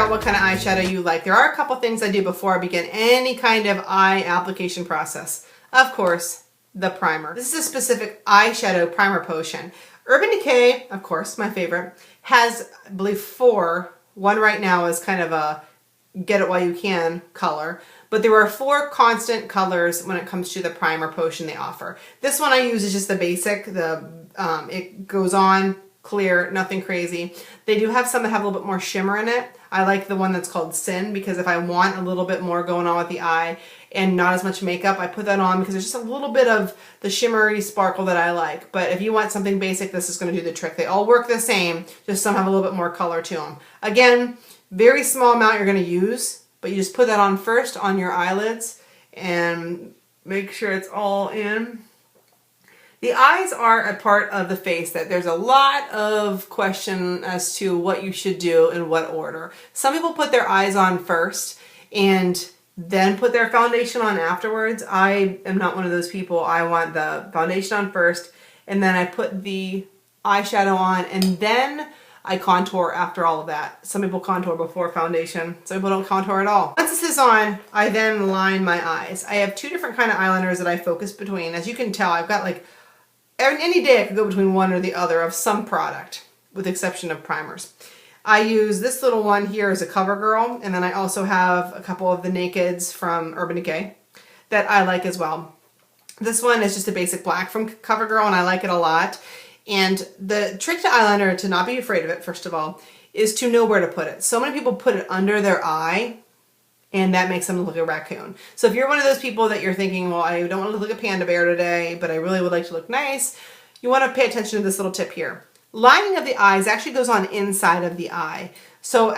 out what kind of eyeshadow you like, there are a couple things I do before I begin any kind of eye application process. Of course, the primer. This is a specific eyeshadow primer potion. Urban Decay, of course, my favorite, has, I believe, 4. One right now is kind of a get it while you can color. But there are 4 constant colors when it comes to the primer potion they offer. This one I use is just the basic. It goes on clear, nothing crazy. They do have some that have a little bit more shimmer in it. I like the one that's called Sin because if I want a little bit more going on with the eye and not as much makeup, I put that on because there's just a little bit of the shimmery sparkle that I like. But if you want something basic, this is going to do the trick. They all work the same, just some have a little bit more color to them. Again, very small amount you're going to use, but you just put that on first on your eyelids and make sure it's all in. The eyes are a part of the face that there's a lot of question as to what you should do in what order. Some people put their eyes on first and then put their foundation on afterwards. I am not one of those people. I want the foundation on first and then I put the eyeshadow on and then I contour after all of that. Some people contour before foundation. Some people don't contour at all. Once this is on, I then line my eyes. I have 2 different kind of eyeliners that I focus between. As you can tell, I've got like, any day I could go between one or the other of some product, with the exception of primers. I use this little one here as a CoverGirl, and then I also have a couple of the Nakeds from Urban Decay that I like as well. This one is just a basic black from CoverGirl, and I like it a lot. And the trick to eyeliner, to not be afraid of it, first of all, is to know where to put it. So many people put it under their eye, and that makes them look like a raccoon. So if you're one of those people that you're thinking, well, I don't want to look like a panda bear today, but I really would like to look nice, you want to pay attention to this little tip here. Lining of the eyes actually goes on inside of the eye. So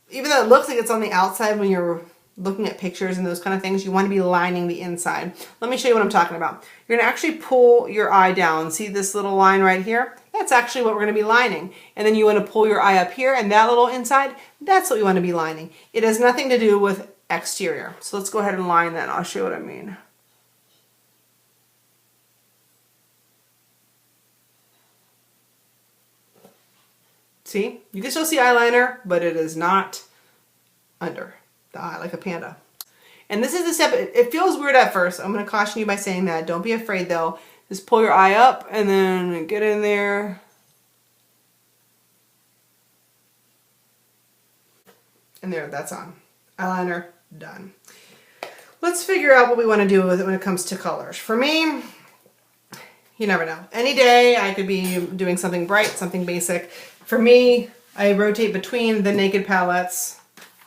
even though it looks like it's on the outside when you're looking at pictures and those kind of things, you want to be lining the inside. Let me show you what I'm talking about. You're going to actually pull your eye down. See this little line right here? That's actually what we're going to be lining. And then you want to pull your eye up here and that little inside, that's what you want to be lining. It has nothing to do with exterior. So let's go ahead and line that and I'll show you what I mean. See? You can still see eyeliner, but it is not under the eye like a panda. And this is the step. It feels weird at first. I'm going to caution you by saying that. Don't be afraid though. Just pull your eye up and then get in there. And there, that's on. Eyeliner, done. Let's figure out what we want to do with it when it comes to colors. For me, you never know. Any day I could be doing something bright, something basic. For me, I rotate between the Naked palettes.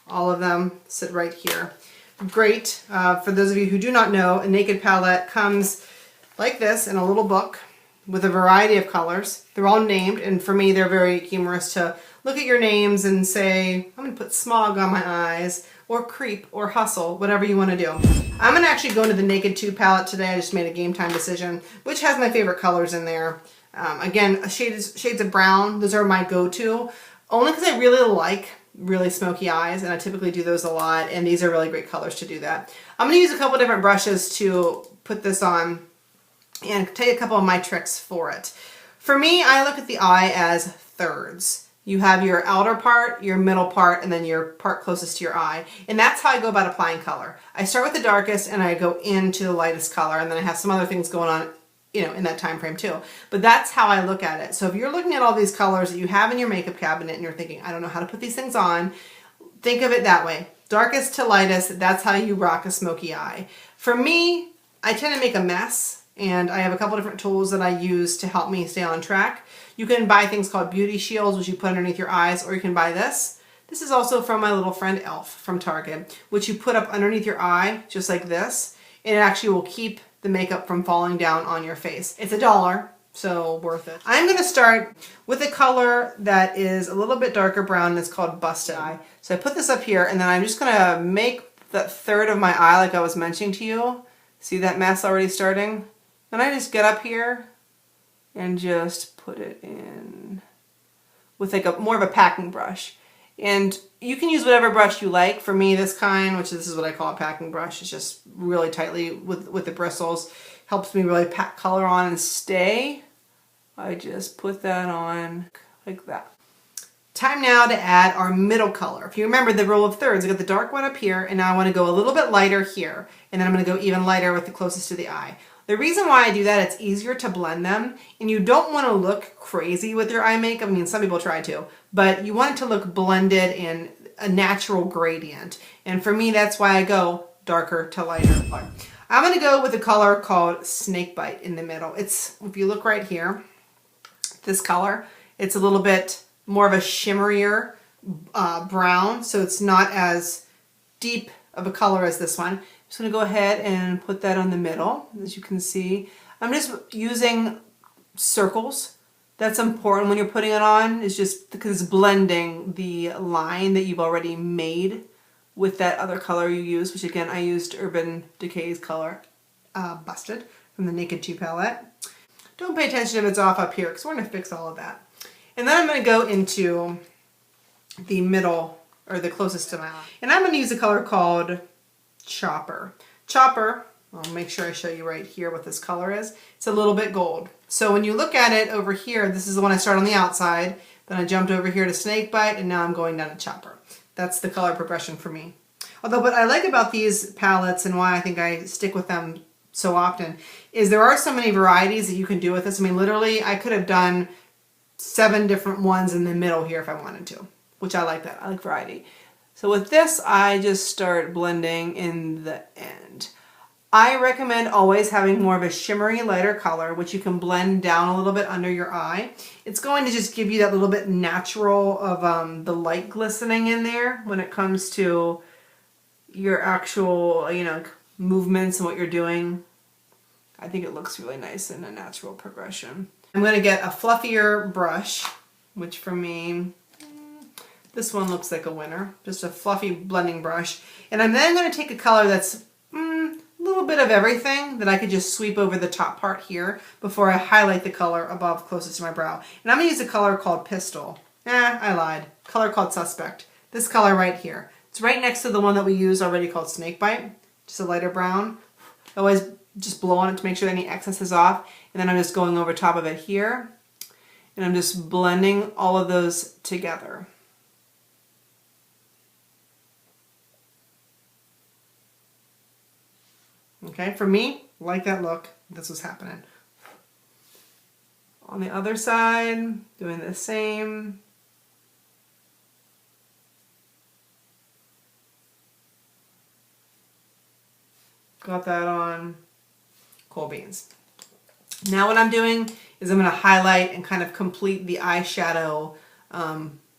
All of them sit right here. Great. For those of you who do not know, a Naked palette comes like this in a little book with a variety of colors. They're all named, and for me, they're very humorous to look at your names and say, I'm going to put smog on my eyes, or creep, or hustle, whatever you want to do. I'm going to actually go into the Naked 2 palette today. I just made a game time decision, which has my favorite colors in there. Again, shades of brown. Those are my go-to, only because I really like really smoky eyes, and I typically do those a lot, and these are really great colors to do that. I'm going to use a couple different brushes to put this on and tell you a couple of my tricks for it. For me, I look at the eye as thirds. You have your outer part, your middle part, and then your part closest to your eye. And that's how I go about applying color. I start with the darkest and I go into the lightest color, and then I have some other things going on, you know, in that time frame too. But that's how I look at it. So if you're looking at all these colors that you have in your makeup cabinet and you're thinking, I don't know how to put these things on, think of it that way. Darkest to lightest, that's how you rock a smoky eye. For me, I tend to make a mess, and I have a couple different tools that I use to help me stay on track. You can buy things called beauty shields, which you put underneath your eyes, or you can buy this. This is also from my little friend Elf from Target, which you put up underneath your eye, just like this, and it actually will keep the makeup from falling down on your face. It's $1, so worth it. I'm going to start with a color that is a little bit darker brown, and it's called Busted Eye. So I put this up here, and then I'm just going to make that third of my eye like I was mentioning to you. See that mess already starting? And I just get up here and just put it in with like more of a packing brush. And you can use whatever brush you like. For me, this kind, which this is what I call a packing brush, it's just really tightly with the bristles. Helps me really pack color on and stay. I just put that on like that. Time now to add our middle color. If you remember the rule of thirds, I got the dark one up here, and now I want to go a little bit lighter here, and then I'm going to go even lighter with the closest to the eye. The reason why I do that, it's easier to blend them, and you don't want to look crazy with your eye makeup. I mean, some people try to, but you want it to look blended in a natural gradient. And for me, that's why I go darker to lighter. I'm going to go with a color called Snakebite in the middle. It's, if you look right here, this color, it's a little bit more of a shimmerier brown, so it's not as deep of a color as this one. I'm just going to go ahead and put that on the middle. As you can see, I'm just using circles. That's important when you're putting it on, is just because it's blending the line that you've already made with that other color you used, which again, I used Urban Decay's color Busted from the Naked 2 palette. Don't pay attention if it's off up here, because we're going to fix all of that. And then I'm going to go into the middle, or the closest to my eye. And I'm going to use a color called Chopper. Chopper, I'll make sure I show you right here what this color is. It's a little bit gold. So when you look at it over here, this is the one I started on the outside. Then I jumped over here to Snakebite, and now I'm going down to Chopper. That's the color progression for me. Although what I like about these palettes and why I think I stick with them so often is there are so many varieties that you can do with this. I mean, literally, I could have done 7 different ones in the middle here if I wanted to, which I like that. I like variety. So with this, I just start blending in the end. I recommend always having more of a shimmery lighter color, which you can blend down a little bit under your eye. It's going to just give you that little bit natural of the light glistening in there when it comes to your actual, you know, movements and what you're doing. I think it looks really nice in a natural progression. I'm going to get a fluffier brush, which for me, this one looks like a winner. Just a fluffy blending brush. And I'm then going to take a color that's a little bit of everything that I could just sweep over the top part here before I highlight the color above closest to my brow. And I'm going to use a color called Pistol. I lied. Color called Suspect. This color right here. It's right next to the one that we used already called Snakebite. Just a lighter brown. Always just blow on it to make sure any excess is off. And then I'm just going over top of it here. And I'm just blending all of those together. Okay, for me, like that look, this was happening. On the other side, doing the same. Got that on. Cool beans. Now what I'm doing is I'm going to highlight and kind of complete the eyeshadow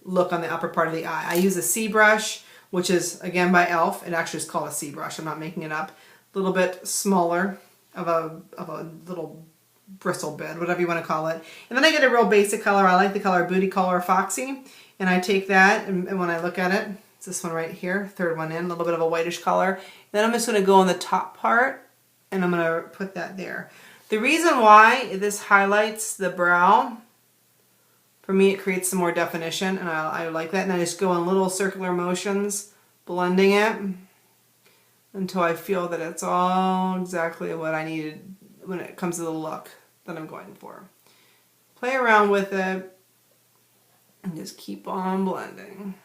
look on the upper part of the eye. I use a C brush, which is again by e.l.f. It actually is called a C brush. I'm not making it up. A little bit smaller of a little bristle bit, whatever you want to call it. And then I get a real basic color. I like the color Booty Call or Foxy. And I take that, and when I look at it, it's this one right here, third one in, a little bit of a whitish color. Then I'm just going to go on the top part, and I'm going to put that there. The reason why this highlights the brow, for me it creates some more definition, and I like that. And I just go in little circular motions, blending it until I feel that it's all exactly what I needed when it comes to the look that I'm going for. Play around with it and just keep on blending.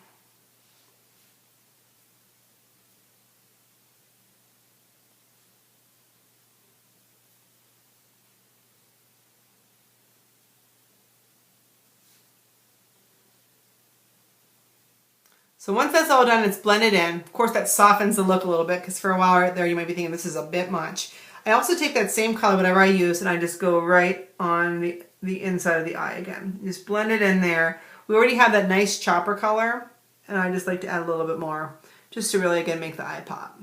So once that's all done, it's blended in. Of course, that softens the look a little bit because for a while right there, you might be thinking this is a bit much. I also take that same color, whatever I use, and I just go right on the inside of the eye again. Just blend it in there. We already have that nice chopper color, and I just like to add a little bit more just to really, again, make the eye pop.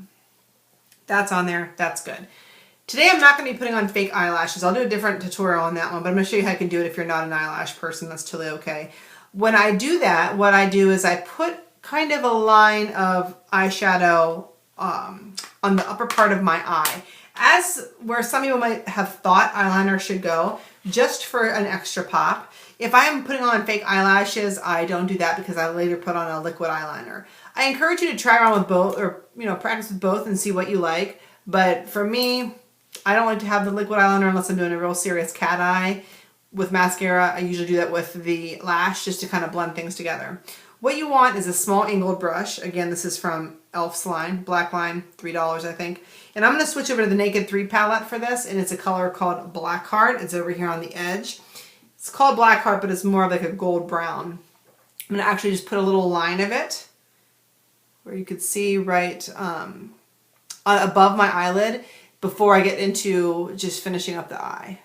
That's on there. That's good. Today, I'm not going to be putting on fake eyelashes. I'll do a different tutorial on that one, but I'm going to show you how you can do it if you're not an eyelash person. That's totally okay. When I do that, what I do is I put kind of a line of eyeshadow on the upper part of my eye. As where some people might have thought eyeliner should go, just for an extra pop. If I'm putting on fake eyelashes, I don't do that because I later put on a liquid eyeliner. I encourage you to try around with both, or practice with both and see what you like. But for me, I don't like to have the liquid eyeliner unless I'm doing a real serious cat eye. with mascara. I usually do that with the lash just to kind of blend things together. What you want is a small angled brush. Again, this is from e.l.f.'s line, black line, $3 I think. And I'm going to switch over to the Naked 3 palette for this, and it's a color called Blackheart. It's over here on the edge. It's called Blackheart, but it's more of like a gold brown. I'm going to actually just put a little line of it where you could see right above my eyelid before I get into just finishing up the eye.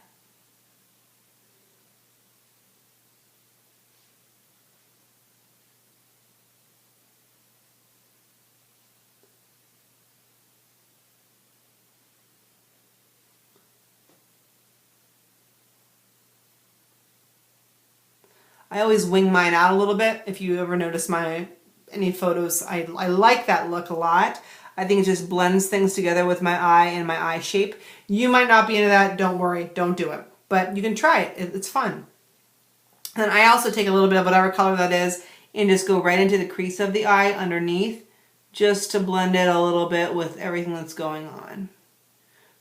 I always wing mine out a little bit. If you ever notice any photos, I like that look a lot. I think it just blends things together with my eye and my eye shape. You might not be into that. Don't worry. Don't do it. But you can try it. It's fun. And I also take a little bit of whatever color that is and just go right into the crease of the eye underneath just to blend it a little bit with everything that's going on.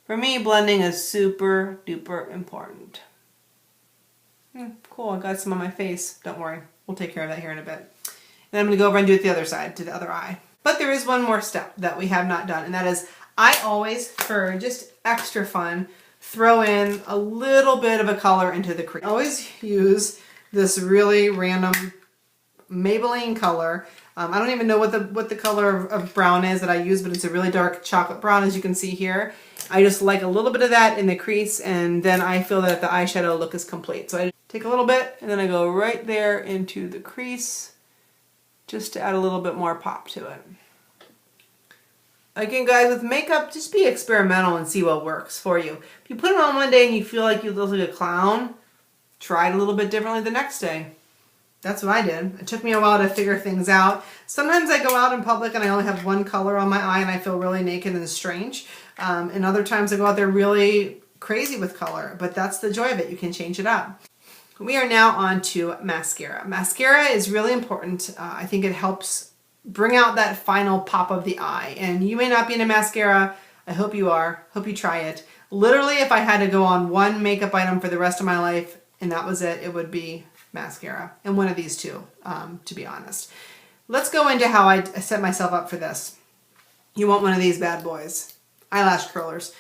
For me, blending is super duper important. Cool, I got some on my face. Don't worry, we'll take care of that here in a bit. And I'm going to go over and do it the other side, to the other eye. But there is one more step that we have not done, and that is I always, for just extra fun, throw in a little bit of a color into the crease. I always use this really random Maybelline color. I don't even know what the color of brown is that I use, but it's a really dark chocolate brown, as you can see here. I just like a little bit of that in the crease, and then I feel that the eyeshadow look is complete. So I take a little bit, and then I go right there into the crease, just to add a little bit more pop to it. Again, guys, with makeup, just be experimental and see what works for you. If you put it on one day and you feel like you look like a clown, try it a little bit differently the next day. That's what I did. It took me a while to figure things out. Sometimes I go out in public and I only have one color on my eye and I feel really naked and strange. And other times I go out there really crazy with color, but that's the joy of it. You can change it up. We are now on to mascara. Mascara is really important. I think it helps bring out that final pop of the eye. And you may not be into mascara. I hope you are. Hope you try it. Literally, if I had to go on one makeup item for the rest of my life and that was it, it would be mascara, and one of these two, to be honest. Let's go into how I set myself up for this. You want one of these bad boys. Eyelash curlers.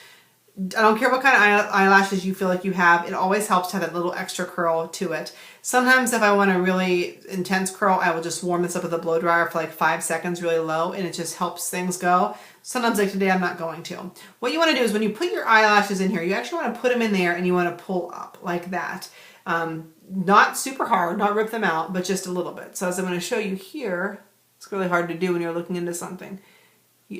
I don't care what kind of eyelashes you feel like you have. It always helps to have that little extra curl to it. Sometimes if I want a really intense curl, I will just warm this up with a blow dryer for like 5 seconds really low, and it just helps things go. Sometimes like today I'm not going to. What you want to do is when you put your eyelashes in here, you actually want to put them in there and you want to pull up like that. Not super hard, not rip them out, but just a little bit. So as I'm going to show you here, it's really hard to do when you're looking into something.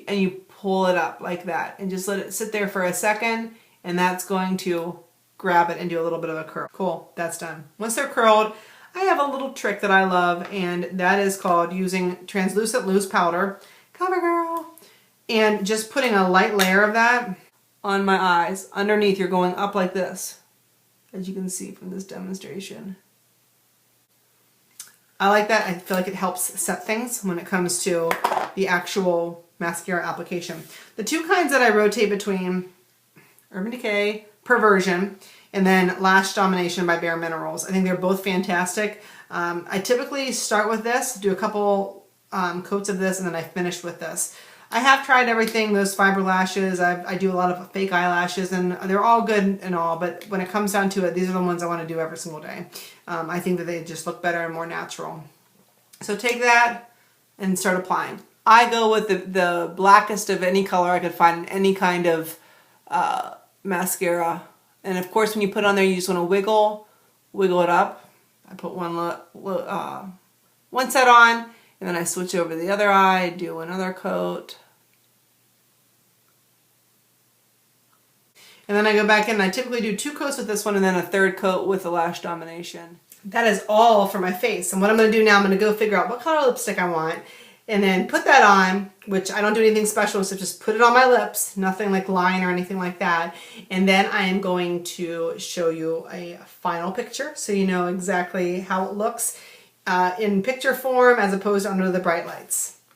And you pull it up like that and just let it sit there for a second, and that's going to grab it and do a little bit of a curl. Cool, that's done. Once they're curled, I have a little trick that I love, and that is called using translucent loose powder, CoverGirl, and just putting a light layer of that on my eyes. Underneath, you're going up like this, as you can see from this demonstration. I like that. I feel like it helps set things when it comes to the actual mascara application. The two kinds that I rotate between, Urban Decay Perversion and then Lash Domination by Bare Minerals. I think they're both fantastic. I typically start with this, do a couple coats of this, and then I finish with this. I have tried everything, those fiber lashes. I do a lot of fake eyelashes, and they're all good and all, but when it comes down to it, these are the ones I want to do every single day. I think that they just look better and more natural. So take that and start applying. I go with the blackest of any color I could find in any kind of mascara. And of course, when you put it on there, you just want to wiggle it up. I put one set on, and then I switch over to the other eye, do another coat. And then I go back in, and I typically do 2 coats with this one and then a 3rd coat with the Lash Domination. That is all for my face. And what I'm going to do now, I'm going to go figure out what color lipstick I want and then put that on, which I don't do anything special, so just put it on my lips, nothing like line or anything like that. And then I am going to show you a final picture so you know exactly how it looks in picture form as opposed to under the bright lights.